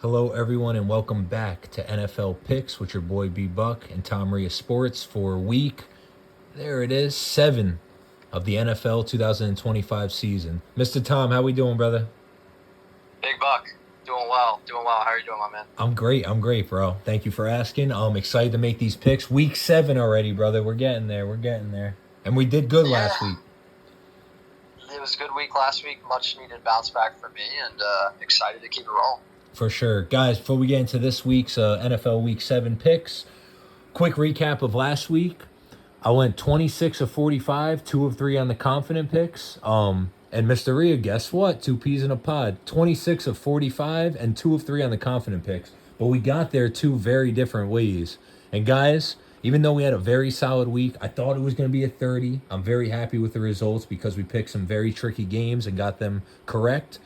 Hello, everyone, and welcome back to NFL Picks with your boy B Buck and Tom Ria Sports for week. There it is, 7 of the NFL 2025 season. Mr. Tom, how we doing, brother? Big Buck, doing well. How are you doing, my man? I'm great, bro. Thank you for asking. I'm excited to make these picks. Week 7 already, brother. We're getting there. And we did good last week. It was a good week last week. Much needed bounce back for me, and excited to keep it rolling. For sure. Guys, before we get into this week's NFL Week 7 picks, quick recap of last week. I went 26 of 45, 2 of 3 on the confident picks. And Mr. Ria, guess what? 2 peas in a pod. 26 of 45 and 2 of 3 on the confident picks. But we got there 2 very different ways. And guys, even though we had a very solid week, I thought it was going to be a 30. I'm very happy with the results because we picked some very tricky games and got them correct.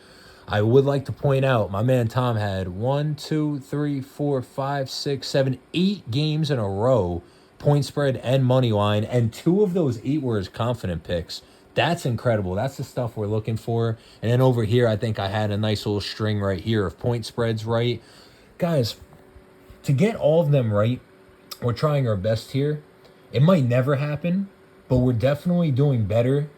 I would like to point out my man Tom had 1, 2, 3, 4, 5, 6, 7, 8 games in a row, point spread and money line, and 2 of those 8 were his confident picks. That's incredible. That's the stuff we're looking for. And then over here, I think I had a nice little string right here of point spreads right. Guys, to get all of them right, we're trying our best here. It might never happen, but we're definitely doing better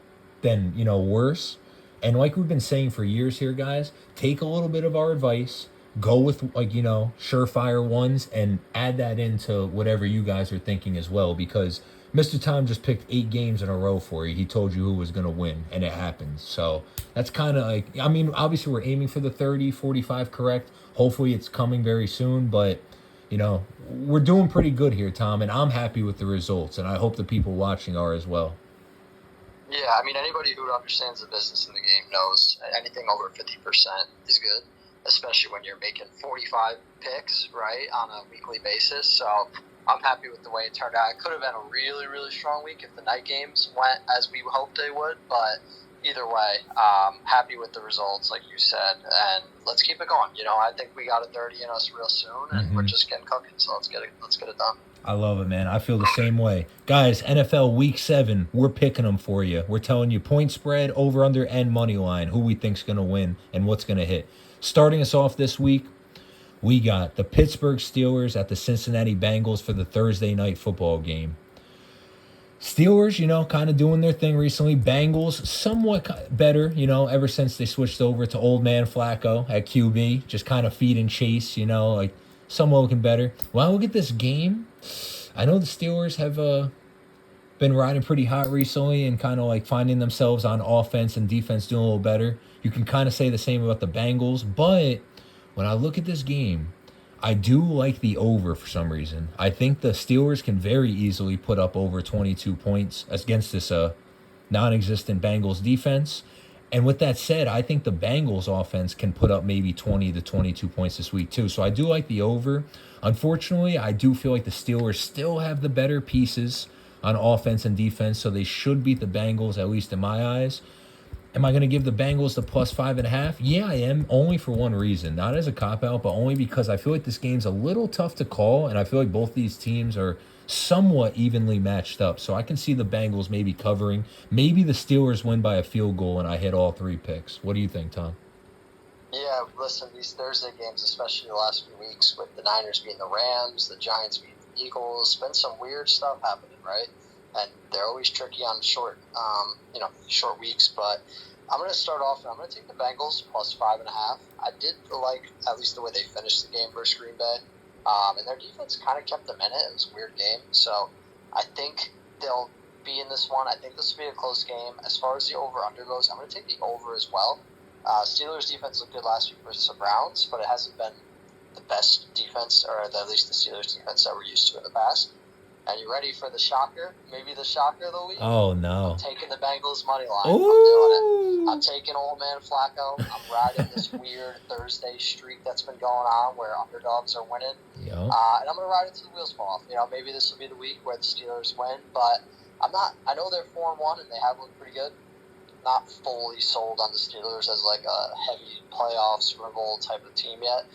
than, worse. And like we've been saying for years here, guys, take a little bit of our advice, go with surefire ones, and add that into whatever you guys are thinking as well. Because Mr. Tom just picked 8 games in a row for you. He told you who was going to win, and it happened. So that's kind of obviously we're aiming for the 30, 45 correct. Hopefully it's coming very soon, but we're doing pretty good here, Tom, and I'm happy with the results, and I hope the people watching are as well. Yeah, anybody who understands the business in the game knows anything over 50% is good, especially when you're making 45 picks, right, on a weekly basis. So I'm happy with the way it turned out. It could have been a really, really strong week if the night games went as we hoped they would, but either way, happy with the results, like you said, and let's keep it going. I think we got a 30 in us real soon, and we're just getting cooking, so let's get it done. I love it, man. I feel the same way. Guys, NFL Week 7, we're picking them for you. We're telling you point spread, over, under, and money line, who we think's going to win and what's going to hit. Starting us off this week, we got the Pittsburgh Steelers at the Cincinnati Bengals for the Thursday night football game. Steelers, kind of doing their thing recently. Bengals, somewhat better, ever since they switched over to old man Flacco at QB. Just kind of feed and chase, somewhat looking better. When I look at this game, I know the Steelers have been riding pretty hot recently and kind of finding themselves on offense and defense doing a little better. You can kind of say the same about the Bengals, but when I look at this game, I do like the over for some reason. I think the Steelers can very easily put up over 22 points against this non-existent Bengals defense. And with that said, I think the Bengals offense can put up maybe 20 to 22 points this week too. So I do like the over. Unfortunately, I do feel like the Steelers still have the better pieces on offense and defense, so they should beat the Bengals, at least in my eyes. Am I going to give the Bengals the plus 5.5? Yeah, I am, only for one reason. Not as a cop-out, but only because I feel like this game's a little tough to call, and I feel like both these teams are somewhat evenly matched up. So I can see the Bengals maybe covering. Maybe the Steelers win by a field goal, and I hit all 3 picks. What do you think, Tom? Yeah, listen, these Thursday games, especially the last few weeks, with the Niners beating the Rams, the Giants beating the Eagles, been some weird stuff happening, right? And they're always tricky on short weeks. But I'm going to start off, and I'm going to take the Bengals plus 5.5. I did like at least the way they finished the game versus Green Bay, and their defense kind of kept them in it. It was a weird game, so I think they'll be in this one. I think this will be a close game. As far as the over/under goes, I'm going to take the over as well. Steelers defense looked good last week versus the Browns, but it hasn't been the best defense, or at least the Steelers defense that we're used to in the past. And you ready for the shocker? Maybe the shocker of the week? Oh, no. I'm taking the Bengals money line. Ooh. I'm doing it. I'm taking old man Flacco. I'm riding this weird Thursday streak that's been going on where underdogs are winning. Yep. And I'm going to ride it till the wheels fall off. Maybe this will be the week where the Steelers win, but I'm not. I know they're 4-1 and they have looked pretty good. Not fully sold on the Steelers as like a heavy playoff Super Bowl type of team yet.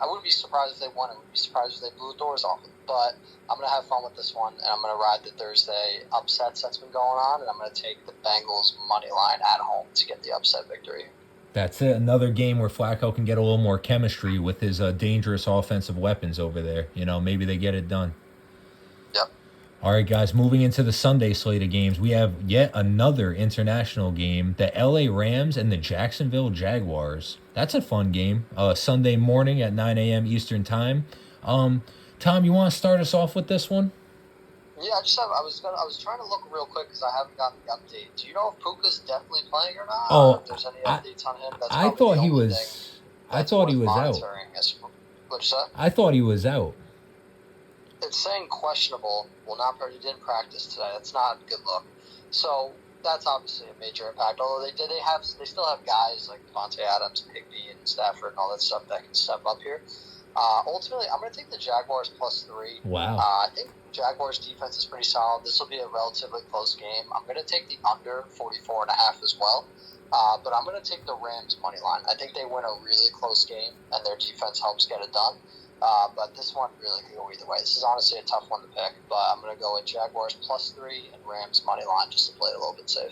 I wouldn't be surprised if they won. I wouldn't be surprised if they blew the doors off it. But I'm going to have fun with this one, and I'm going to ride the Thursday upsets that's been going on, and I'm going to take the Bengals money line at home to get the upset victory. That's it. Another game where Flacco can get a little more chemistry with his dangerous offensive weapons over there. Maybe they get it done. Yep. All right, guys, moving into the Sunday slate of games, we have yet another international game, the LA Rams and the Jacksonville Jaguars. That's a fun game. Sunday morning at 9 a.m. Eastern Time. Tom, you want to start us off with this one? Yeah, I was trying to look real quick because I haven't gotten the update. Do you know if Puka's definitely playing or not? Or if there's any updates on him? That's I thought he was. I thought he was out. What'd you say? I thought he was out. It's saying questionable. Well, he didn't practice today. That's not a good look. So that's obviously a major impact. Although they still have guys like Devontae Adams, Higbee, and Stafford, and all that stuff that can step up here. Ultimately, I'm going to take the Jaguars +3. Wow. I think Jaguars defense is pretty solid. This will be a relatively close game. I'm going to take the under 44.5 as well. But I'm going to take the Rams money line. I think they win a really close game, and their defense helps get it done. But this one really could go either way. This is honestly a tough one to pick, but I'm going to go with Jaguars +3 and Rams money line just to play it a little bit safe.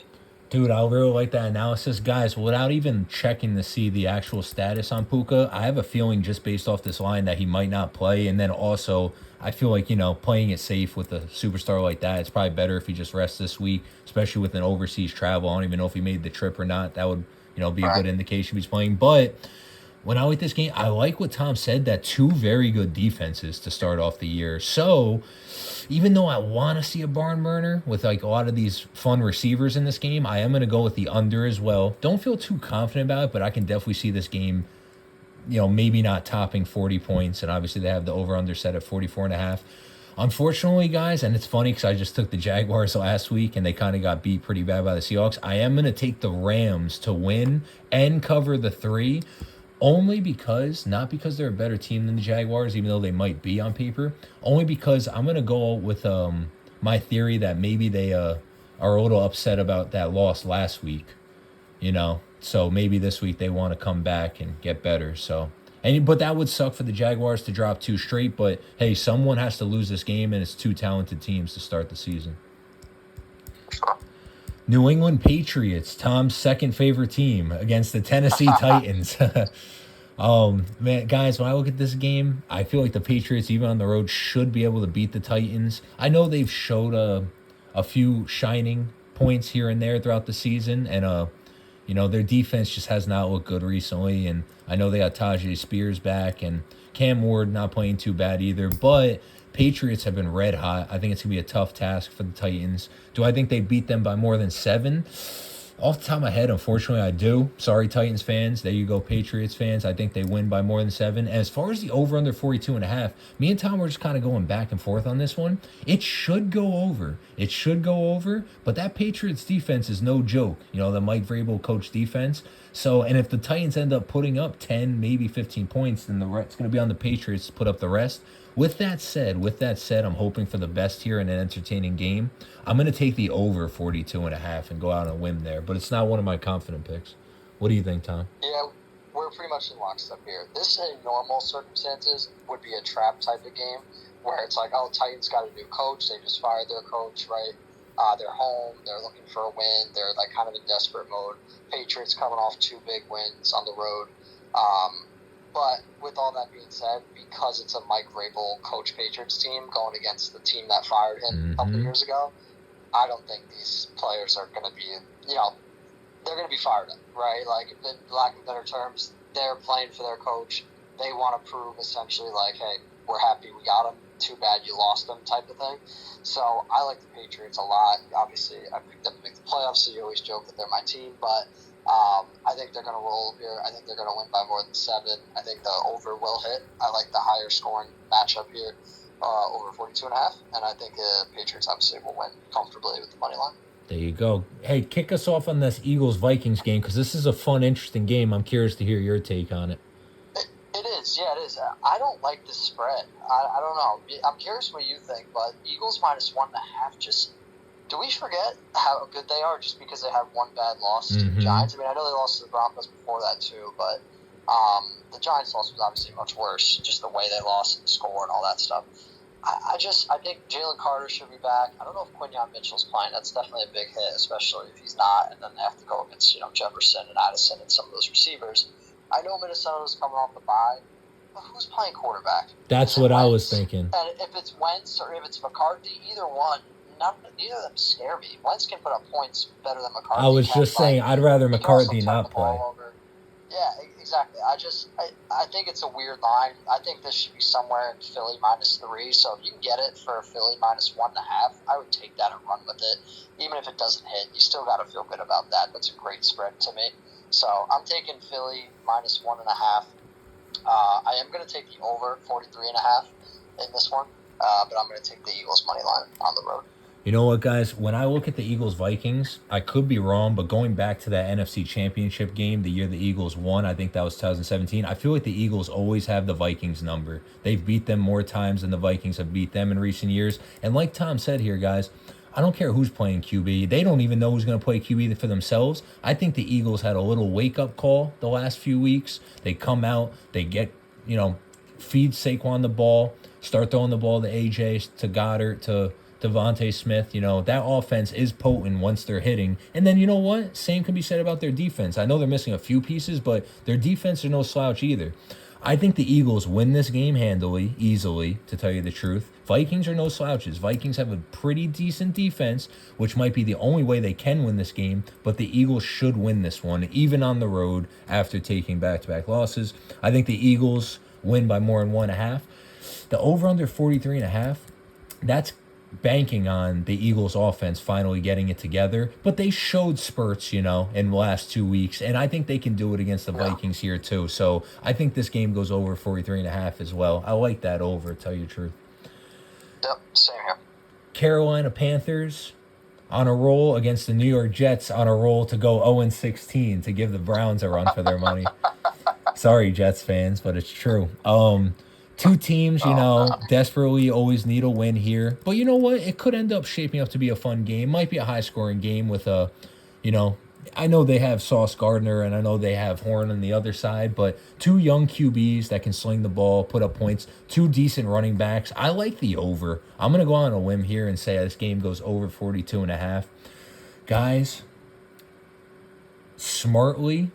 Dude, I really like that analysis. Guys, without even checking to see the actual status on Puka, I have a feeling just based off this line that he might not play. And then also, I feel like, playing it safe with a superstar like that, it's probably better if he just rests this week, especially with an overseas travel. I don't even know if he made the trip or not. That would, be a good indication he's playing. But when I like this game, I like what Tom said, that two very good defenses to start off the year. So even though I want to see a barn burner with like a lot of these fun receivers in this game, I am going to go with the under as well. Don't feel too confident about it, but I can definitely see this game, maybe not topping 40 points. And obviously they have the over-under set at 44.5. Unfortunately, guys, and it's funny because I just took the Jaguars last week and they kind of got beat pretty bad by the Seahawks. I am going to take the Rams to win and cover the 3. Only because, not because they're a better team than the Jaguars, even though they might be on paper. Only because I'm going to go with my theory that maybe they are a little upset about that loss last week. So maybe this week they want to come back and get better. But that would suck for the Jaguars to drop 2 straight. But, hey, someone has to lose this game, and it's 2 talented teams to start the season. New England Patriots, Tom's second favorite team, against the Tennessee Titans. Man, guys, when I look at this game, I feel like the Patriots, even on the road, should be able to beat the Titans. I know they've showed a few shining points here and there throughout the season, and their defense just has not looked good recently. And I know they got Tajay Spears back, and Cam Ward not playing too bad either, but Patriots have been red hot. I think it's going to be a tough task for the Titans. Do I think they beat them by more than 7? Off the top of my head, unfortunately, I do. Sorry, Titans fans. There you go, Patriots fans. I think they win by more than 7. As far as the over-under 42.5, me and Tom were just kind of going back and forth on this one. It should go over. But that Patriots defense is no joke. The Mike Vrabel coach defense. And if the Titans end up putting up 10, maybe 15 points, then it's going to be on the Patriots to put up the rest. With that said, I'm hoping for the best here in an entertaining game. I'm going to take the over 42.5 and go out on a whim there, but it's not one of my confident picks. What do you think, Tom? Yeah, we're pretty much in lockstep here. This, in normal circumstances, would be a trap type of game where it's like, Titans got a new coach. They just fired their coach, right? They're home. They're looking for a win. They're like kind of in desperate mode. Patriots coming off 2 big wins on the road. But with all that being said, because it's a Mike Vrabel coach Patriots team going against the team that fired him a couple of years ago, I don't think these players are going to be, they're going to be fired up, right? Like, in lack of better terms, they're playing for their coach. They want to prove essentially like, hey, we're happy we got him. Too bad you lost them type of thing. So I like the Patriots a lot. Obviously, I picked them to make the playoffs, so you always joke that they're my team, but I think they're going to roll here. I think they're going to win by more than 7. I think the over will hit. I like the higher scoring matchup here, over 42.5, and I think Patriots obviously will win comfortably with the money line. There you go. Hey, kick us off on this Eagles-Vikings game, because this is a fun, interesting game. I'm curious to hear your take on it. It is. I don't like the spread. I don't know. I'm curious what you think, but Eagles -1.5 just... Do we forget how good they are just because they have one bad loss to the Giants? I mean, I know they lost to the Broncos before that too, but the Giants loss was obviously much worse, just the way they lost and the score and all that stuff. I think Jalen Carter should be back. I don't know if Quinyon Mitchell's playing. That's definitely a big hit, especially if he's not. And then they have to go against Jefferson and Addison and some of those receivers. I know Minnesota's coming off the bye, but who's playing quarterback? That's what I was thinking. And if it's Wentz or if it's McCarthy, either one, neither of them scare me. Wentz can put up points better than McCarthy. I was just saying, I'd rather McCarthy not play. Yeah, exactly. I think it's a weird line. I think this should be somewhere in Philly -3. So if you can get it for Philly -1.5, I would take that and run with it. Even if it doesn't hit, you still got to feel good about that. That's a great spread to me. So I'm taking Philly -1.5. I am going to take the over 43.5 in this one, but I'm going to take the Eagles money line on the road. You know what, guys? When I look at the Eagles-Vikings, I could be wrong, but going back to that NFC Championship game, the year the Eagles won, I think that was 2017, I feel like the Eagles always have the Vikings number. They've beat them more times than the Vikings have beat them in recent years. And like Tom said here, guys, I don't care who's playing QB. They don't even know who's going to play QB for themselves. I think the Eagles had a little wake-up call the last few weeks. They come out, they get, feed Saquon the ball, start throwing the ball to AJ, to Goddard, to Devontae Smith. That offense is potent once they're hitting. And then you know what? Same can be said about their defense. I know they're missing a few pieces, but their defense is no slouch either. I think the Eagles win this game handily, easily, to tell you the truth. Vikings are no slouches. Vikings have a pretty decent defense, which might be the only way they can win this game, but the Eagles should win this one, even on the road after taking back-to-back losses. I think the Eagles win by more than 1.5. The over-under 43.5, that's banking on the Eagles offense finally getting it together, but they showed spurts, in the last 2 weeks, and I think they can do it against the Vikings here too. So I think this game goes over 43.5 as well. I like that over, to tell you the truth. Yep, same here. Carolina Panthers on a roll against the New York Jets on a roll to go 0-16 to give the Browns a run for their money. Sorry, Jets fans, but it's true. Two teams, desperately always need a win here. But you know what? It could end up shaping up to be a fun game. Might be a high-scoring game with I know they have Sauce Gardner and I know they have Horn on the other side, but two young QBs that can sling the ball, put up points, two decent running backs. I like the over. I'm going to go on a whim here and say this game goes over 42.5. Guys, smartly,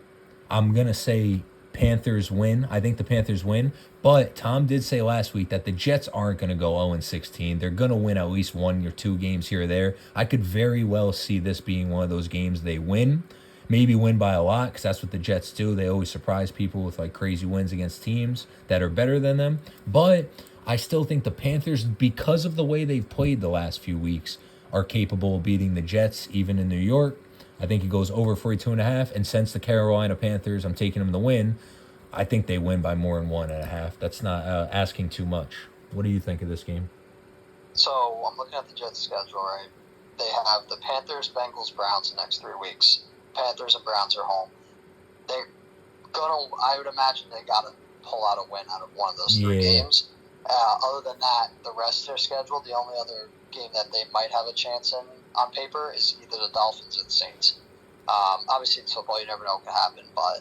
I'm going to say Panthers win. I think the Panthers win. But Tom did say last week that the Jets aren't going to go 0-16. They're going to win at least 1 or 2 games here or there. I could very well see this being one of those games they win. Maybe win by a lot, because that's what the Jets do. They always surprise people with crazy wins against teams that are better than them. But I still think the Panthers, because of the way they've played the last few weeks, are capable of beating the Jets, even in New York. I think it goes over 42.5. And since the Carolina Panthers, I'm taking them to win, I think they win by more than 1.5. That's not asking too much. What do you think of this game? So I'm looking at the Jets' schedule, right? They have the Panthers, Bengals, Browns the next 3 weeks. Panthers and Browns are home. They're I would imagine they got to pull out a win out of one of those 3 games. Other than that, the rest of their schedule, the only other game that they might have a chance in on paper is either the Dolphins or the Saints. Obviously, it's football. You never know what can happen, but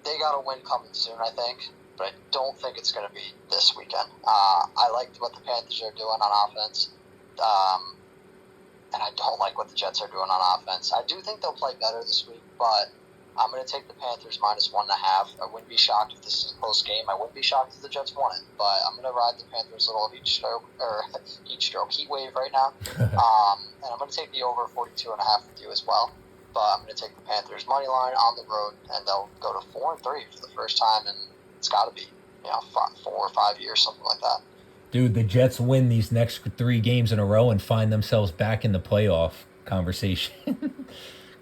they got a win coming soon, I think. But I don't think it's going to be this weekend. I like what the Panthers are doing on offense, and I don't like what the Jets are doing on offense. I do think they'll play better this week, but I'm going to take the Panthers -1.5. I wouldn't be shocked if this is a close game. I wouldn't be shocked if the Jets won it, but I'm going to ride the Panthers' little heat wave right now. And I'm going to take the over 42.5 with you as well. But I'm going to take the Panthers money line on the road, and they'll go to 4-3 for the first time, and it's got to be 4 or 5 years, something like that. Dude, the Jets win these next 3 games in a row and find themselves back in the playoff conversation.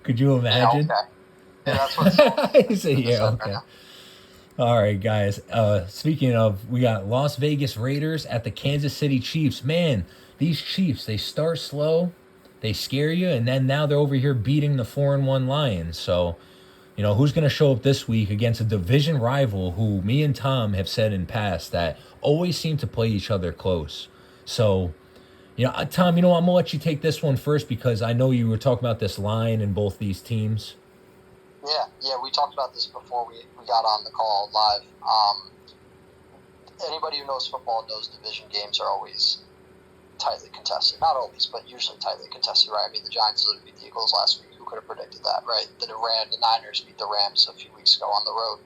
Could you imagine? Yeah, okay. Yeah, that's what's okay. All right, guys. Speaking of, we got Las Vegas Raiders at the Kansas City Chiefs. Man, these Chiefs, they start slow, they scare you, and then now they're over here beating the 4-1 Lions. So, who's going to show up this week against a division rival who me and Tom have said in past that always seem to play each other close. So, Tom, I'm going to let you take this one first because I know you were talking about this line in both these teams. Yeah, we talked about this before we got on the call live. anybody who knows football knows division games are always tightly contested. Not always, but usually tightly contested, right? I mean, the Giants literally beat the Eagles last week. Who could have predicted that, right? The Niners beat the Rams a few weeks ago on the road.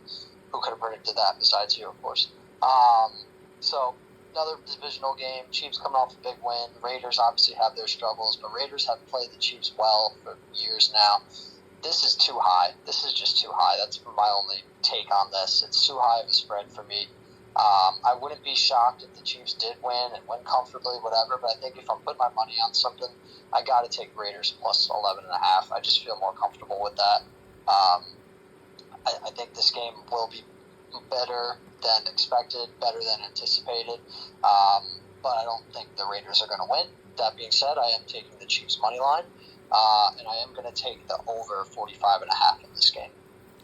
Who could have predicted that besides you, of course? So another divisional game. Chiefs coming off a big win. Raiders obviously have their struggles, but Raiders have played the Chiefs well for years now. This is too high. This is just too high. That's my only take on this. It's too high of a spread for me. I wouldn't be shocked if the Chiefs did win and win comfortably, whatever, but I think if I'm putting my money on something, I got to take Raiders plus 11.5. I just feel more comfortable with that. I think this game will be better than expected, better than anticipated, but I don't think the Raiders are going to win. That being said, I am taking the Chiefs money line, and I am going to take the over 45.5 in this game.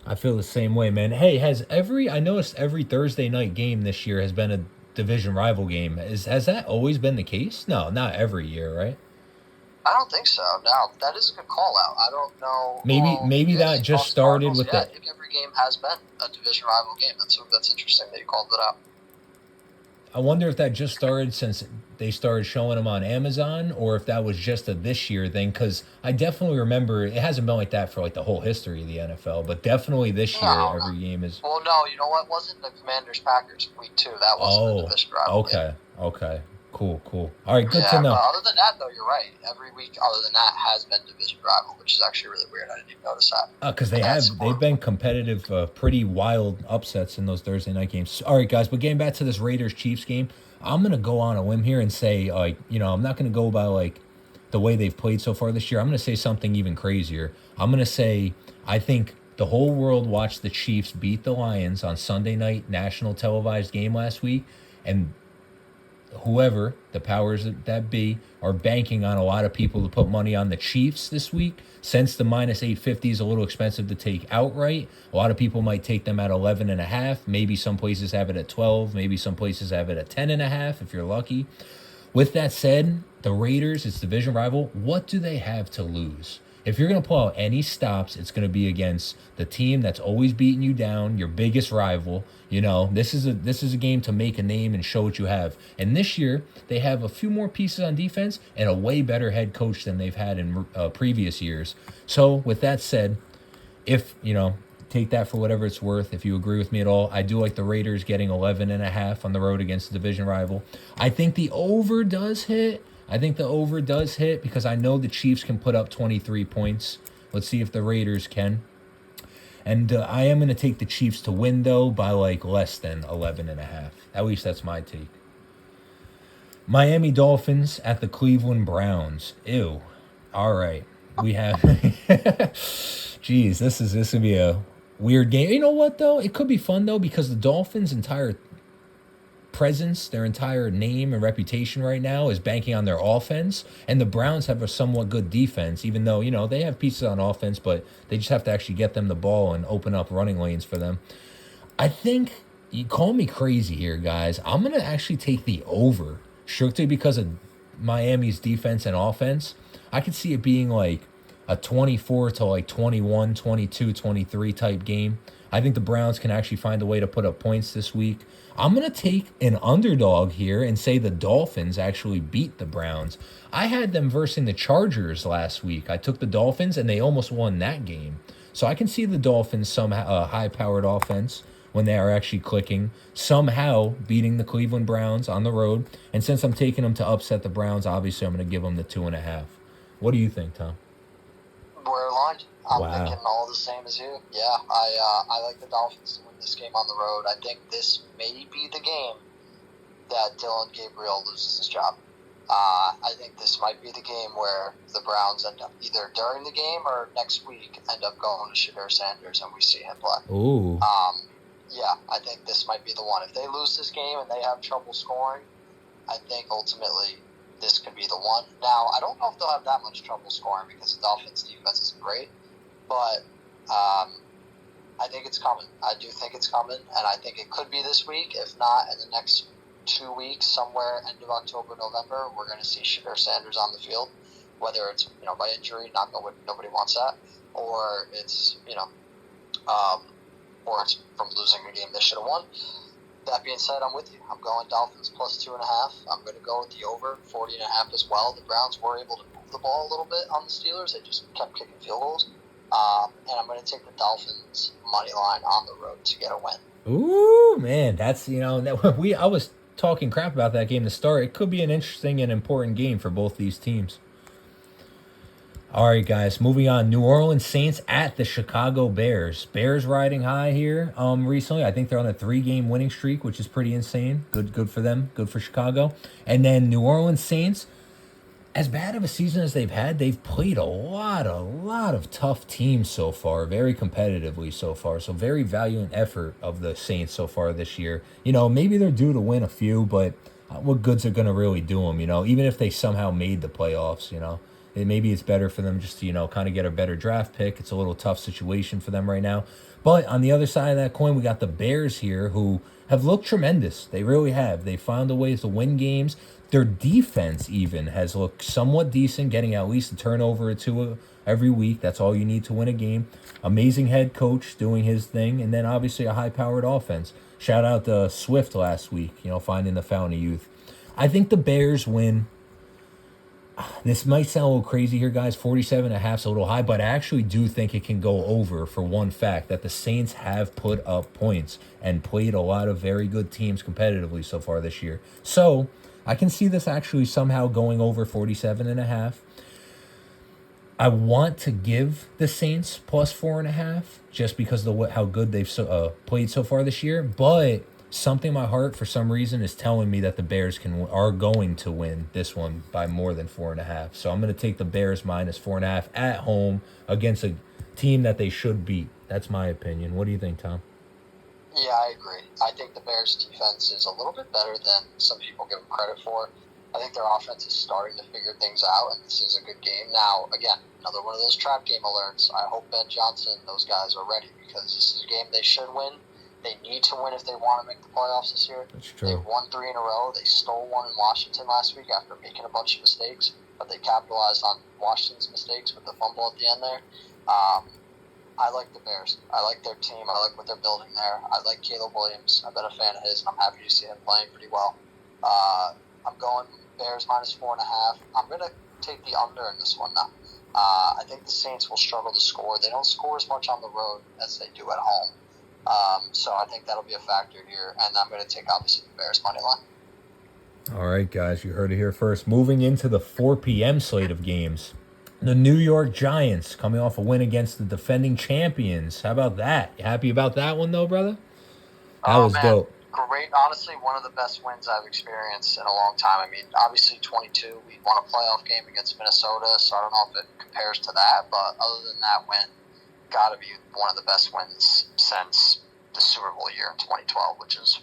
I feel the same way, man. Hey, I noticed every Thursday night game this year has been a division rival game. Has that always been the case? No, not every year, right? I don't think so. No, that is a good call out. I don't know. Maybe that just started with I think every game has been a division rival game. That's interesting that you called it out. I wonder if that just started since they started showing them on Amazon, or if that was just a this year thing. Because I definitely remember it hasn't been like that for like the whole history of the NFL, but definitely this year every game is. Well, no, you know what? Wasn't the Commanders Packers week 2? That wasn't a division rival. Okay. Cool. All right, good to know. But other than that, though, you're right. Every week, other than that, has been division rival, which is actually really weird. I didn't even notice that. Because they've been competitive, pretty wild upsets in those Thursday night games. All right, guys, but getting back to this Raiders-Chiefs game, I'm gonna go on a limb here and say, I'm not gonna go by the way they've played so far this year. I'm gonna say something even crazier. I'm gonna say I think the whole world watched the Chiefs beat the Lions on Sunday night national televised game last week, and whoever the powers that be are banking on a lot of people to put money on the Chiefs this week. Since the minus 850 is a little expensive to take outright, a lot of people might take them at 11.5. Maybe some places have it at 12. Maybe some places have it at 10.5 if you're lucky. With that said, the Raiders, it's division rival. What do they have to lose? If you're going to pull out any stops, it's going to be against the team that's always beating you down, your biggest rival. This is a game to make a name and show what you have. And this year, they have a few more pieces on defense and a way better head coach than they've had in previous years. So with that said, if, take that for whatever it's worth. If you agree with me at all, I do like the Raiders getting 11.5 on the road against the division rival. I think the over does hit. Because I know the Chiefs can put up 23 points. Let's see if the Raiders can. And I am going to take the Chiefs to win, though, by less than 11.5. At least that's my take. Miami Dolphins at the Cleveland Browns. Ew. All right. We have... Jeez, this is going to be a weird game. You know what, though? It could be fun, though, because the Dolphins' entire presence, their entire name and reputation right now is banking on their offense, and the Browns have a somewhat good defense, even though they have pieces on offense, but they just have to actually get them the ball and open up running lanes for them. I think, you call me crazy here, guys, I'm gonna actually take the over strictly because of Miami's defense and offense. I could see it being like a 24 to 21, 22, 23 type game. I think the Browns can actually find a way to put up points this week. I'm going to take an underdog here and say the Dolphins actually beat the Browns. I had them versus the Chargers last week. I took the Dolphins, and they almost won that game. So I can see the Dolphins, somehow high-powered offense, when they are actually clicking, somehow beating the Cleveland Browns on the road. And since I'm taking them to upset the Browns, obviously I'm going to give them the 2.5. What do you think, Tom? We're aligned. I'm thinking all the same as you. Yeah, I like the Dolphins to win this game on the road. I think this may be the game that Dylan Gabriel loses his job. I think this might be the game where the Browns end up either during the game or next week end up going to Shedeur Sanders and we see him play. Ooh. Yeah, I think this might be the one. If they lose this game and they have trouble scoring, I think ultimately this could be the one. Now, I don't know if they'll have that much trouble scoring because the Dolphins' defense isn't great, but I think it's coming. I do think it's coming, and I think it could be this week. If not, in the next 2 weeks, somewhere end of October, November, we're going to see Shedeur Sanders on the field, whether it's by injury, nobody wants that, or it's or it's from losing a game they should have won. That being said, I'm with you. I'm going Dolphins plus 2.5. I'm going to go with the over 40.5 as well. The Browns were able to move the ball a little bit on the Steelers. They just kept kicking field goals. And I'm going to take the Dolphins money line on the road to get a win. Ooh, man, that's I was talking crap about that game to start. It could be an interesting and important game for both these teams. All right, guys, moving on. New Orleans Saints at the Chicago Bears. Bears riding high here recently. I think they're on a 3-game winning streak, which is pretty insane. Good for them. Good for Chicago. And then New Orleans Saints, as bad of a season as they've had, they've played a lot of tough teams so far, very competitively so far. So very valiant effort of the Saints so far this year. Maybe they're due to win a few, but what goods are going to really do them, even if they somehow made the playoffs, maybe it's better for them just to, kind of get a better draft pick. It's a little tough situation for them right now. But on the other side of that coin, we got the Bears here who have looked tremendous. They really have. They found a way to win games. Their defense even has looked somewhat decent, getting at least a turnover or two every week. That's all you need to win a game. Amazing head coach doing his thing. And then obviously a high-powered offense. Shout out to Swift last week, finding the fountain of youth. I think the Bears win. This might sound a little crazy here, guys. 47.5 is a little high, but I actually do think it can go over for one fact, that the Saints have put up points and played a lot of very good teams competitively so far this year. So I can see this actually somehow going over 47.5. I want to give the Saints plus 4.5 just because of how good they've played so far this year, but something in my heart for some reason is telling me that the Bears are going to win this one by more than 4.5. So I'm going to take the Bears minus 4.5 at home against a team that they should beat. That's my opinion. What do you think, Tom? Yeah, I agree. I think the Bears' defense is a little bit better than some people give them credit for. I think their offense is starting to figure things out, and this is a good game. Now, again, another one of those trap game alerts. I hope Ben Johnson and those guys are ready because this is a game they should win. They need to win if they want to make the playoffs this year. That's true. They've won 3 in a row. They stole one in Washington last week after making a bunch of mistakes, but they capitalized on Washington's mistakes with the fumble at the end there. I like the Bears. I like their team. I like what they're building there. I like Caleb Williams. I've been a fan of his, and I'm happy to see him playing pretty well. I'm going Bears minus 4.5. I'm going to take the under in this one now. I think the Saints will struggle to score. They don't score as much on the road as they do at home. So I think that'll be a factor here, and I'm going to take, obviously, the Bears money line. All right, guys, you heard it here first. Moving into the 4 p.m. slate of games. The New York Giants coming off a win against the defending champions. How about that? You happy about that one, though, brother? That was dope. Great. Honestly, one of the best wins I've experienced in a long time. I mean, obviously, 22, we won a playoff game against Minnesota, so I don't know if it compares to that, but other than that win, got to be one of the best wins since the Super Bowl year in 2012, which is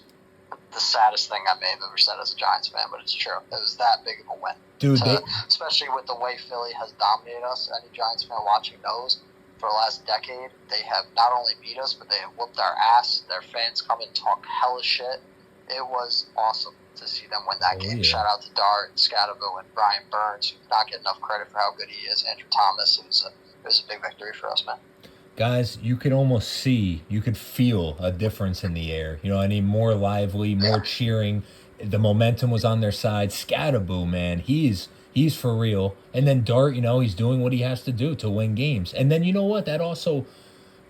the saddest thing I may have ever said as a Giants fan, but it's true. It was that big of a win. Dude, especially with the way Philly has dominated us. Any Giants fan watching knows for the last decade, they have not only beat us, but they have whooped our ass. Their fans come and talk hella shit. It was awesome to see them win that game. Yeah. Shout out to Dart and Scatterville and Brian Burns, who not get enough credit for how good he is. Andrew Thomas. It was a big victory for us, man. Guys, you could almost see, you could feel a difference in the air. More lively, more cheering. The momentum was on their side. Scatterboo, man, he's for real. And then Dart, he's doing what he has to do to win games. And then you know what? That also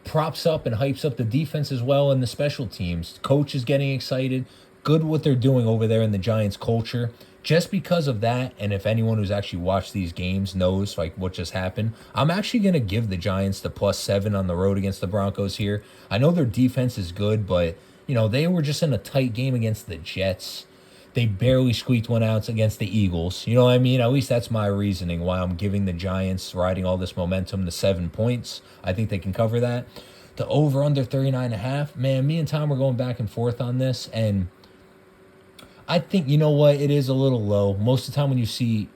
props up and hypes up the defense as well and the special teams. Coach is getting excited. Good what they're doing over there in the Giants culture. Just because of that, and if anyone who's actually watched these games knows what just happened, I'm actually going to give the Giants the +7 on the road against the Broncos here. I know their defense is good, but, they were just in a tight game against the Jets. They barely squeaked one out against the Eagles. You know what I mean? At least that's my reasoning why I'm giving the Giants, riding all this momentum, the 7 points. I think they can cover that. The over-under 39.5, man, me and Tom were going back and forth on this, and I think, you know what, it is a little low. Most of the time when you see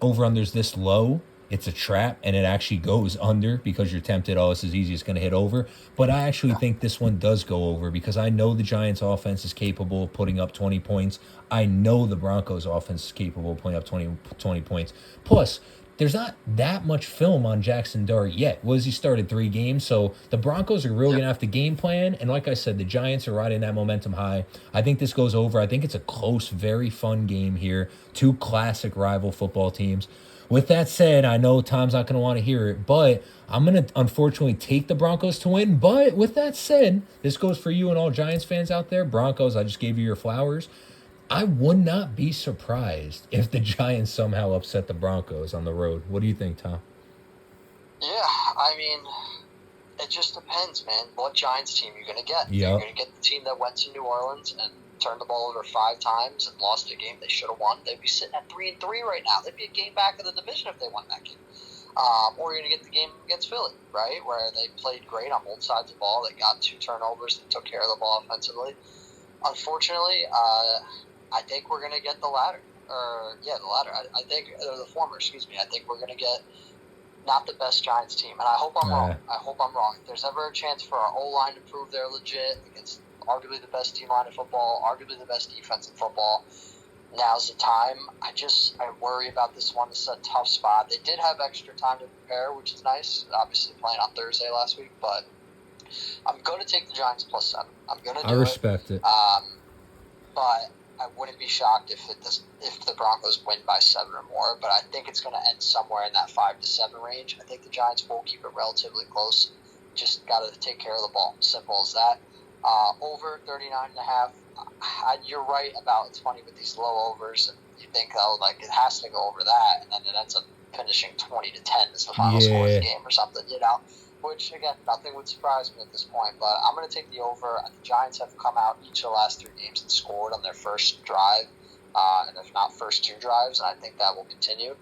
over-unders this low, it's a trap, and it actually goes under because you're tempted, this is easy, it's going to hit over. But I actually think this one does go over because I know the Giants' offense is capable of putting up 20 points. I know the Broncos' offense is capable of putting up 20 points. Plus, there's not that much film on Jackson Dart yet. He started 3 games, so the Broncos are really going to have to game plan. And like I said, the Giants are riding that momentum high. I think this goes over. I think it's a close, very fun game here. 2 classic rival football teams. With that said, I know Tom's not going to want to hear it, but I'm going to unfortunately take the Broncos to win. But with that said, this goes for you and all Giants fans out there. Broncos, I just gave you your flowers. I would not be surprised if the Giants somehow upset the Broncos on the road. What do you think, Tom? Yeah, I mean, it just depends, man. What Giants team you're going to get? Yep. You're going to get the team that went to New Orleans and turned the ball over 5 times and lost a game they should have won. They'd be sitting at 3-3 right now. They'd be a game back of the division if they won that game. Or you're going to get the game against Philly, right, where they played great on both sides of the ball. They got 2 turnovers. They took care of the ball offensively. Unfortunately, I think we're going to get the latter. The latter. I think, or the former, excuse me. I think we're going to get not the best Giants team. And I hope I'm wrong. If there's ever a chance for our O-line to prove they're legit against arguably the best team line in football, arguably the best defense in football, now's the time. I worry about this one. This is a tough spot. They did have extra time to prepare, which is nice. Obviously playing on Thursday last week, but I'm going to take the Giants +7. I'm going to do it. I respect it. But I wouldn't be shocked if the Broncos win by 7 or more, but I think it's going to end somewhere in that 5 to 7 range. I think the Giants will keep it relatively close. Just got to take care of the ball. Simple as that. Over 39.5. You're right about it's funny with these low overs, and you think, it has to go over that, and then it ends up finishing 20 to 10 as the final score of the game or something, Which, again, nothing would surprise me at this point, but I'm going to take the over. The Giants have come out each of the last 3 games and scored on their first drive, and if not first 2 drives, and I think that will continue.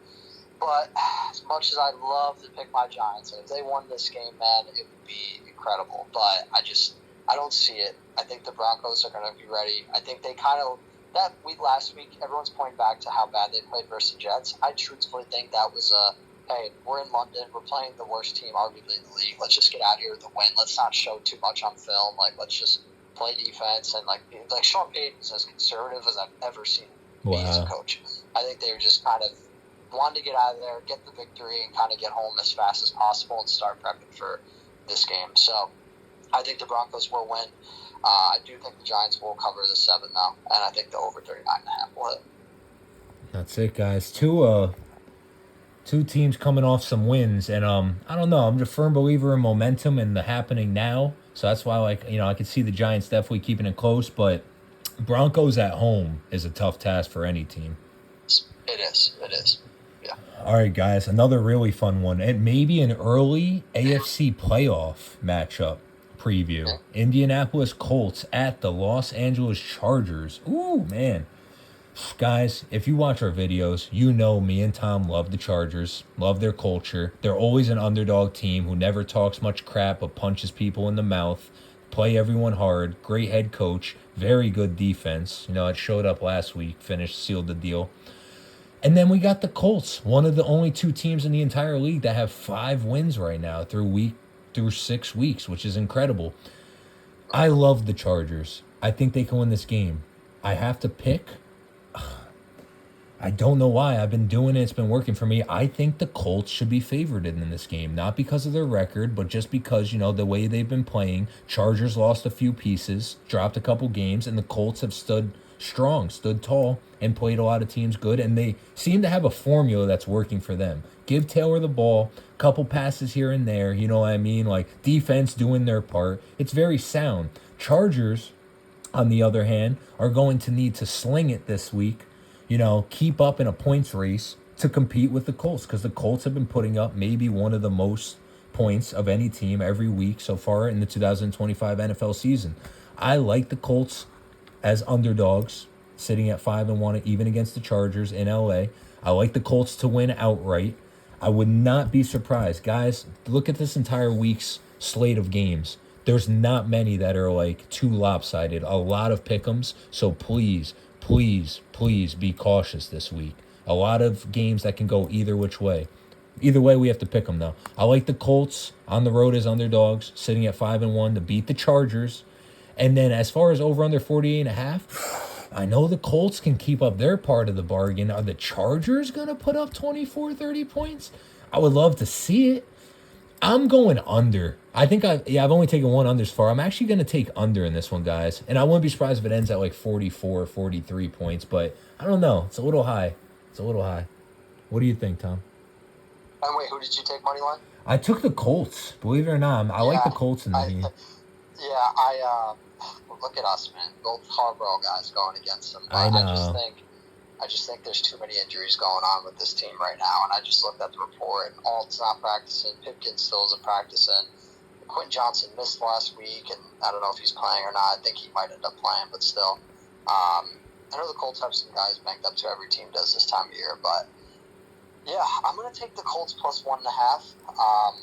But as much as I'd love to pick my Giants, and if they won this game, man, it would be incredible. But I don't see it. I think the Broncos are going to be ready. I think they that week last week, everyone's pointing back to how bad they played versus the Jets. I truthfully think that was hey, we're in London. We're playing the worst team arguably in the league. Let's just get out here with a win. Let's not show too much on film. Let's just play defense. And, Sean Payton is as conservative as I've ever seen him be as a coach. I think they were just kind of wanted to get out of there, get the victory, and kind of get home as fast as possible and start prepping for this game. So I think the Broncos will win. I do think the Giants will cover the 7, though, and I think the over 39.5 will hit. That's it, guys. Two teams coming off some wins, and I don't know. I'm a firm believer in momentum and the happening now. So that's why, I could see the Giants definitely keeping it close, but Broncos at home is a tough task for any team. It is. Yeah. All right, guys. Another really fun one. It may be an early AFC playoff matchup preview. Yeah. Indianapolis Colts at the Los Angeles Chargers. Ooh, man. Guys, if you watch our videos, you know me and Tom love the Chargers, love their culture. They're always an underdog team who never talks much crap but punches people in the mouth, play everyone hard, great head coach, very good defense. It showed up last week, sealed the deal. And then we got the Colts, one of the only 2 teams in the entire league that have 5 wins right now through 6 weeks, which is incredible. I love the Chargers. I think they can win this game. I have to pick. I don't know why. I've been doing it. It's been working for me. I think the Colts should be favored in this game. Not because of their record, but just because, the way they've been playing. Chargers lost a few pieces, dropped a couple games, and the Colts have stood strong, stood tall, and played a lot of teams good. And they seem to have a formula that's working for them. Give Taylor the ball, couple passes here and there, you know what I mean? Defense doing their part. It's very sound. Chargers, on the other hand, are going to need to sling it this week. Keep up in a points race to compete with the Colts, because the Colts have been putting up maybe one of the most points of any team every week so far in the 2025 NFL season. I like the Colts as underdogs, sitting at 5-1, even against the Chargers in LA. I like the Colts to win outright. I would not be surprised. Guys, look at this entire week's slate of games. There's not many that are too lopsided. A lot of pick'ems, so please be cautious this week. A lot of games that can go either which way. Either way, we have to pick them, though. I like the Colts on the road as underdogs, sitting at 5-1 to beat the Chargers. And then as far as over under 48.5, I know the Colts can keep up their part of the bargain. Are the Chargers going to put up 24, 30 points? I would love to see it. I'm going under. I've only taken one under so far. I'm actually going to take under in this one, guys. And I wouldn't be surprised if it ends at like 44, 43 points, but I don't know. It's a little high. What do you think, Tom? And wait, who did you take money line? I took the Colts. Believe it or not, I like the Colts in the game. Look at us, man. Both Harborough guys going against them. I know. I just think there's too many injuries going on with this team right now. And I just looked at the report, and Alt's not practicing. Pipkins still isn't practicing. Quentin Johnson missed last week, and I don't know if he's playing or not. I think he might end up playing, but still. I know the Colts have some guys banked up to every team does this time of year, but yeah, I'm going to take the Colts plus 1.5.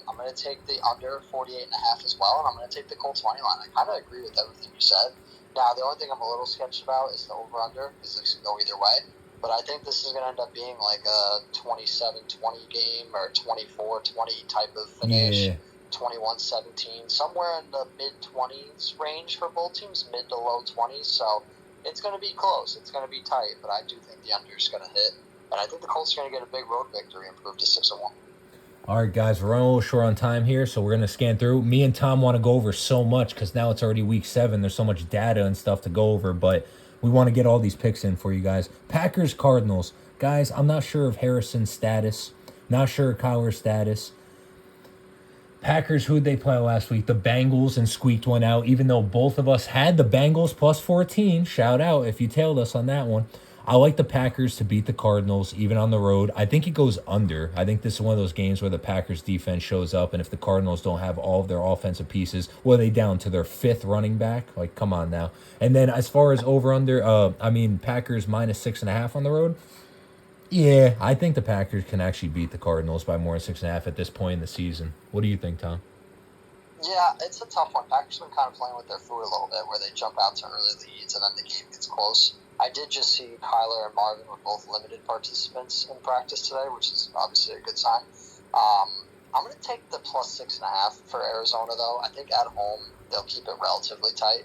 I'm going to take the under 48.5 as well, and I'm going to take the Colts money line. I kind of agree with everything you said. Now, the only thing I'm a little sketched about is the over-under, because it can go either way. But I think this is going to end up being like a 27-20 game or 24-20 type of finish, 21-17, somewhere in the mid-20s range for both teams, mid to low 20s. So it's going to be close. It's going to be tight, but I do think the under is going to hit. And I think the Colts are going to get a big road victory and improve to 6-1. All right, guys, we're running a little short on time here, so we're going to scan through. Me and Tom want to go over so much because now it's already week 7. There's so much data and stuff to go over, but we want to get all these picks in for you guys. Packers, Cardinals. Guys, I'm not sure of Harrison's status. Not sure of Kyler's status. Packers, who'd they play last week? The Bengals, and squeaked one out, even though both of us had the Bengals plus 14. Shout out if you tailed us on that one. I like the Packers to beat the Cardinals, even on the road. I think it goes under. I think this is one of those games where the Packers defense shows up, and if the Cardinals don't have all of their offensive pieces, well, they down to their 5th running back? Like, come on now. And then as far as over-under, Packers minus 6.5 on the road. Yeah, I think the Packers can actually beat the Cardinals by more than 6.5 at this point in the season. What do you think, Tom? Yeah, it's a tough one. Packers have been kind of playing with their foot a little bit, where they jump out to early leads, and then the game gets close. I did just see Kyler and Marvin were both limited participants in practice today, which is obviously a good sign. I'm going to take the plus 6.5 for Arizona, though. I think at home they'll keep it relatively tight.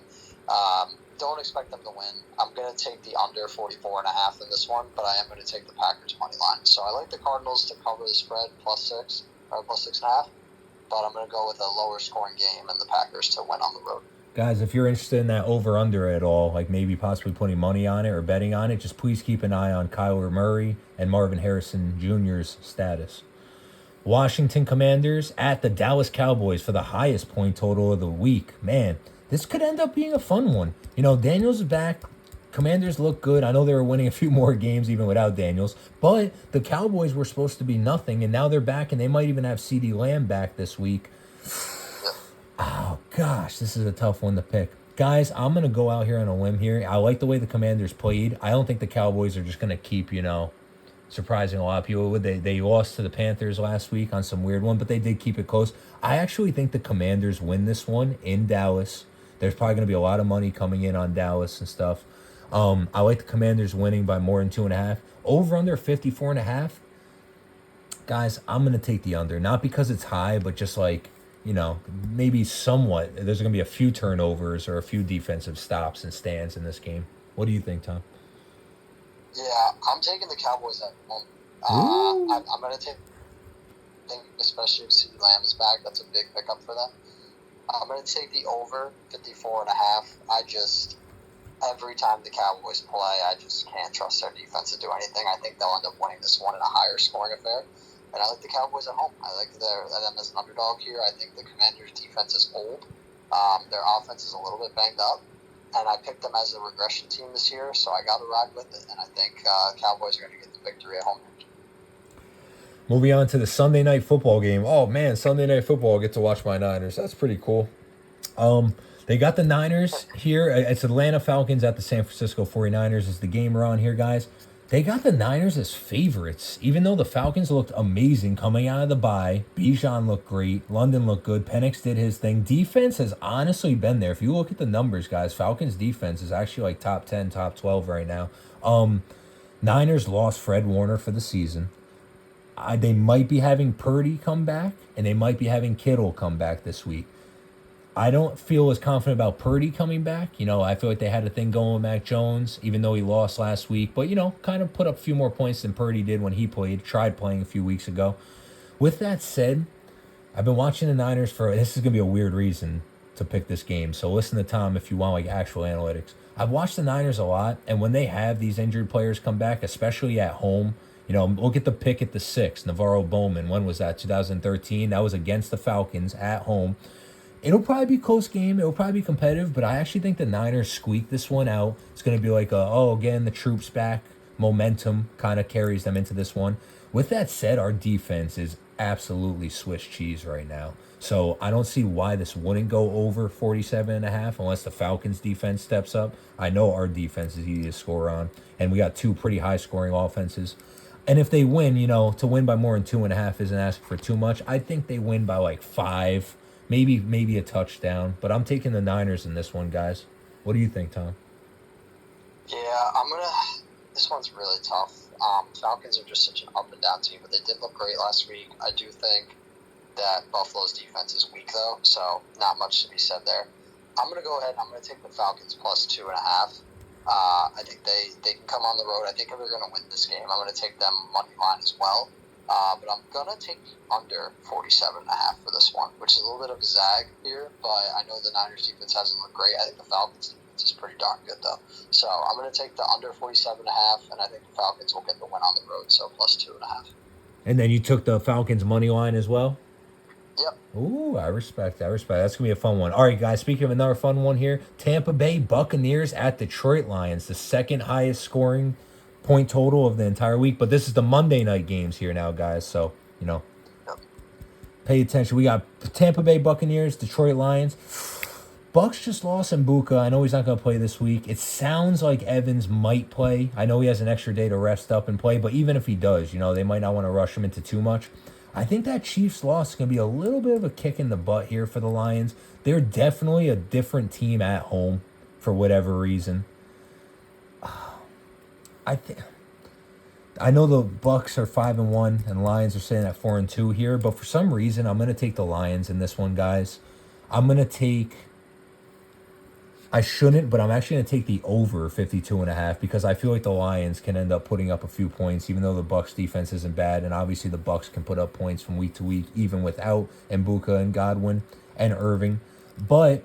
Don't expect them to win. I'm going to take the under 44.5 in this one, but I am going to take the Packers money line. So I like the Cardinals to cover the spread plus 6 or plus 6.5, but I'm going to go with a lower scoring game and the Packers to win on the road. Guys, if you're interested in that over-under at all, like maybe possibly putting money on it or betting on it, just please keep an eye on Kyler Murray and Marvin Harrison Jr.'s status. Washington Commanders at the Dallas Cowboys for the highest point total of the week. Man, this could end up being a fun one. You know, Daniels is back. Commanders look good. I know they were winning a few more games even without Daniels, but the Cowboys were supposed to be nothing, and now they're back, and they might even have CeeDee Lamb back this week. Oh, gosh, this is a tough one to pick. Guys, I'm going to go out here on a limb here. I like the way the Commanders played. I don't think the Cowboys are just going to keep, surprising a lot of people. They lost to the Panthers last week on some weird one, but they did keep it close. I actually think the Commanders win this one in Dallas. There's probably going to be a lot of money coming in on Dallas and stuff. I like the Commanders winning by more than 2.5. Over under 54.5. Guys, I'm going to take the under. Not because it's high, but just like, maybe somewhat. There's going to be a few turnovers or a few defensive stops and stands in this game. What do you think, Tom? Yeah, I'm taking the Cowboys at home. I'm going to think, especially if CeeDee Lamb is back, that's a big pickup for them. I'm going to take the over 54.5. Every time the Cowboys play, I just can't trust their defense to do anything. I think they'll end up winning this one in a higher scoring affair. And I like the Cowboys at home. I like them as an underdog here. I think the Commanders' defense is old. Their offense is a little bit banged up. And I picked them as a regression team this year, so I got to ride with it. And I think Cowboys are going to get the victory at home. Moving on to the Sunday Night Football game. Oh, man, Sunday Night Football. I get to watch my Niners. That's pretty cool. They got the Niners here. It's Atlanta Falcons at the San Francisco 49ers is the game we're on here, guys. They got the Niners as favorites, even though the Falcons looked amazing coming out of the bye. Bijan looked great. London looked good. Penix did his thing. Defense has honestly been there. If you look at the numbers, guys, Falcons defense is actually like top 10, top 12 right now. Niners lost Fred Warner for the season. They might be having Purdy come back, and they might be having Kittle come back this week. I don't feel as confident about Purdy coming back. I feel like they had a thing going with Mac Jones, even though he lost last week. But, kind of put up a few more points than Purdy did when he tried playing a few weeks ago. With that said, I've been watching the Niners this is going to be a weird reason to pick this game. So listen to Tom if you want actual analytics. I've watched the Niners a lot, and when they have these injured players come back, especially at home, look at the pick at the 6th, NaVorro Bowman. When was that? 2013. That was against the Falcons at home. It'll probably be a close game. It'll probably be competitive, but I actually think the Niners squeak this one out. It's going to be like again, the troops back. Momentum kind of carries them into this one. With that said, our defense is absolutely Swiss cheese right now. So I don't see why this wouldn't go over 47.5 unless the Falcons defense steps up. I know our defense is easy to score on, and we got two pretty high scoring offenses. And if they win, to win by more than 2.5 isn't asking for too much. I think they win by like 5, maybe a touchdown. But I'm taking the Niners in this one, guys. What do you think, Tom? Yeah, this one's really tough. Falcons are just such an up and down team, but they did look great last week. I do think that Buffalo's defense is weak, though, so not much to be said there. I'm going to go ahead and I'm going to take the Falcons plus 2.5. I think they can come on the road. I think they're going to win this game. I'm going to take them money line as well. But I'm going to take the under 47.5 for this one, which is a little bit of a zag here, but I know the Niners defense hasn't looked great. I think the Falcons defense is pretty darn good, though. So I'm going to take the under 47.5, and I think the Falcons will get the win on the road, so plus 2.5. And then you took the Falcons money line as well? Yep. Ooh, I respect. That's going to be a fun one. All right, guys, speaking of another fun one here, Tampa Bay Buccaneers at Detroit Lions, the second highest scoring point total of the entire week. But this is the Monday night games here now, guys. So, Yep. pay attention. We got Tampa Bay Buccaneers, Detroit Lions. Bucks just lost Mbuka. I know he's not going to play this week. It sounds like Evans might play. I know he has an extra day to rest up and play, but even if he does, they might not want to rush him into too much. I think that Chiefs loss is going to be a little bit of a kick in the butt here for the Lions. They're definitely a different team at home for whatever reason. I know the Bucks are 5-1 and Lions are sitting at 4-2 here, but for some reason I'm going to take the Lions in this one, guys. I shouldn't, but I'm actually going to take the over 52.5 because I feel like the Lions can end up putting up a few points, even though the Bucks defense isn't bad, and obviously the Bucks can put up points from week to week, even without Mbuka and Godwin and Irving. But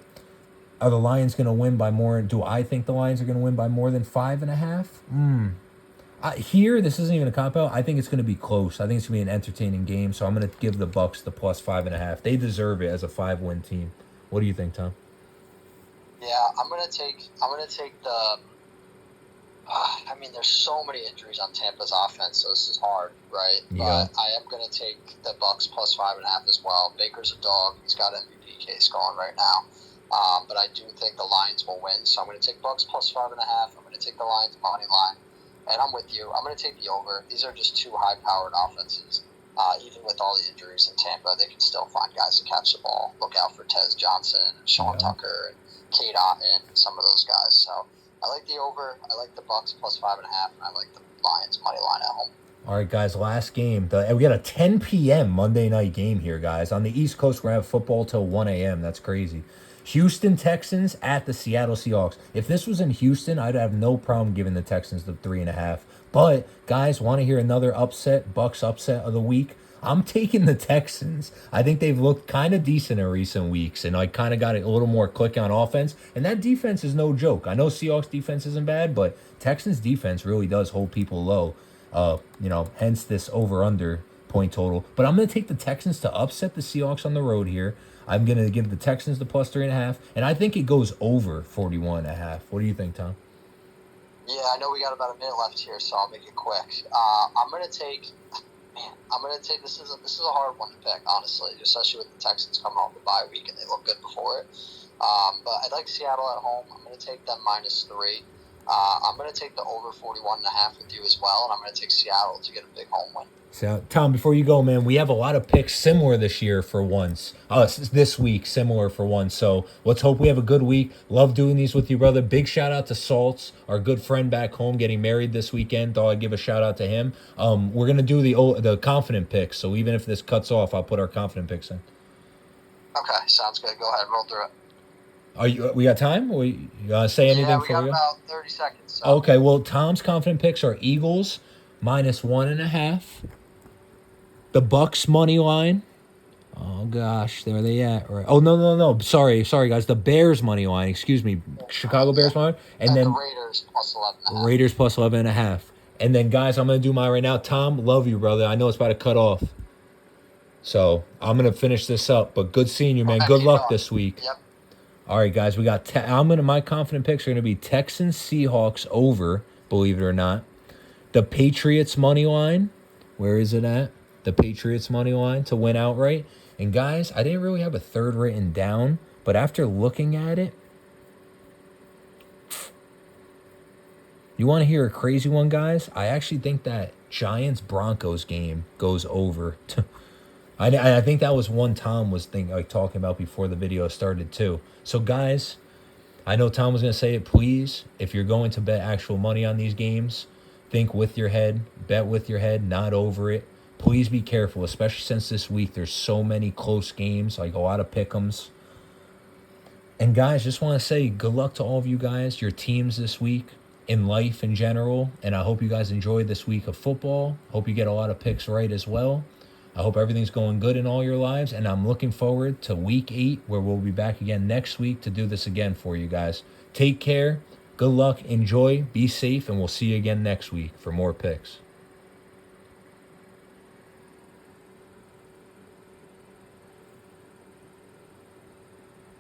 are the Lions going to win by more? Do I think the Lions are going to win by more than 5.5? Here, this isn't even a cop-out. I think it's going to be close. I think it's going to be an entertaining game, so I'm going to give the Bucks the plus 5.5. They deserve it as a 5-win team. What do you think, Tom? Yeah, I'm gonna take the. There's so many injuries on Tampa's offense, so this is hard, right? Yeah. But I am gonna take the Bucks plus 5.5 as well. Baker's a dog; he's got an MVP case going right now. But I do think the Lions will win, so I'm gonna take Bucks plus 5.5. I'm gonna take the Lions money line, and I'm with you. I'm gonna take the over. These are just two high-powered offenses. Even with all the injuries in Tampa, they can still find guys to catch the ball. Look out for Tez Johnson and Sean Tucker and Kate Otten and some of those guys. So I like the over. I like the Bucks plus 5.5, and I like the Lions money line at home. All right, guys, last game. We got a 10 p.m. Monday night game here, guys. On the East Coast, we're going to have football till 1 a.m. That's crazy. Houston Texans at the Seattle Seahawks. If this was in Houston, I'd have no problem giving the Texans the 3.5. But, guys, want to hear another Bucks upset of the week? I'm taking the Texans. I think they've looked kind of decent in recent weeks, and I kind of got a little more click on offense. And that defense is no joke. I know Seahawks defense isn't bad, but Texans defense really does hold people low. Hence this over/under point total. But I'm going to take the Texans to upset the Seahawks on the road here. I'm going to give the Texans the plus 3.5, and I think it goes over 41.5. What do you think, Tom? Yeah, I know we got about a minute left here, so I'll make it quick. I'm going to take this is a hard one to pick, honestly, especially with the Texans coming off the bye week and they look good before it. But I'd like Seattle at home. I'm going to take them -3. I'm going to take the over 41.5 with you as well, and I'm going to take Seattle to get a big home win. So, Tom, before you go, man, we have a lot of picks similar this year for once. This week, similar for once. So let's hope we have a good week. Love doing these with you, brother. Big shout out to Salts, our good friend back home, getting married this weekend. Thought I'd give a shout out to him. We're gonna do the confident picks. So even if this cuts off, I'll put our confident picks in. Okay, sounds good. Go ahead, roll through it. Are you? We got time? You say Yeah, anything we for got you? about 30 seconds. So Okay. Well, Tom's confident picks are Eagles -1.5. The Bucks money line. Oh gosh, there they at? Right. Oh no. Sorry, guys. The Bears money line. Excuse me. Chicago yeah, Bears money line. And and the then Raiders plus 11.5. Raiders +11.5. And then guys, I'm gonna do mine right now. Tom, love you, brother. I know it's about to cut off. So I'm gonna finish this up. But good seeing you, man. Okay, Good keep luck going. this week. Yep. All right, guys. We got. My confident picks are gonna be Texans Seahawks over. Believe it or not. The Patriots money line. Where is it at? The Patriots money line to win outright. And guys, I didn't really have a third written down, but after looking at it, you want to hear a crazy one, guys? I actually think that Giants Broncos game goes over. I think that was one Tom was talking about before the video started too. So guys, I know Tom was gonna say it. Please, if you're going to bet actual money on these games, think with your head, bet with your head, not over it. Please be careful, especially since this week there's so many close games, like a lot of pick'ems. And guys, just want to say good luck to all of you guys, your teams this week, in life in general. And I hope you guys enjoyed this week of football. Hope you get a lot of picks right as well. I hope everything's going good in all your lives. And I'm looking forward to week 8, where we'll be back again next week to do this again for you guys. Take care. Good luck. Enjoy. Be safe. And we'll see you again next week for more picks.